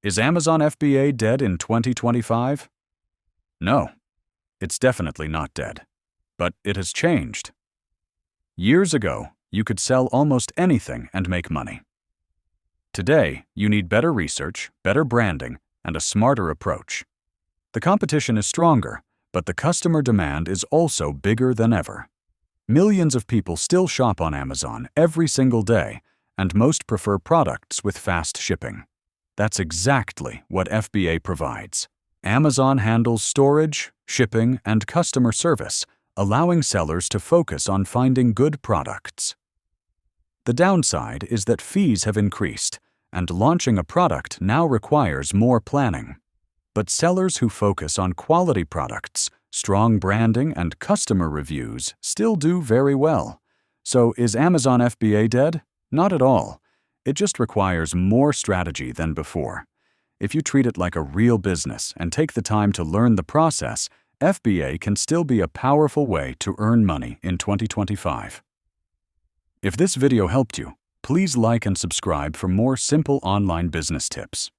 Is Amazon FBA dead in 2025? No, it's definitely not dead. But it has changed. Years ago, you could sell almost anything and make money. Today, you need better research, better branding, and a smarter approach. The competition is stronger, but the customer demand is also bigger than ever. Millions of people still shop on Amazon every single day, and most prefer products with fast shipping. That's exactly what FBA provides. Amazon handles storage, shipping, and customer service, allowing sellers to focus on finding good products. The downside is that fees have increased, and launching a product now requires more planning. But sellers who focus on quality products, strong branding, and customer reviews still do very well. So is Amazon FBA dead? Not at all. It just requires more strategy than before. If you treat it like a real business and take the time to learn the process, FBA can still be a powerful way to earn money in 2025. If this video helped you, please like and subscribe for more simple online business tips.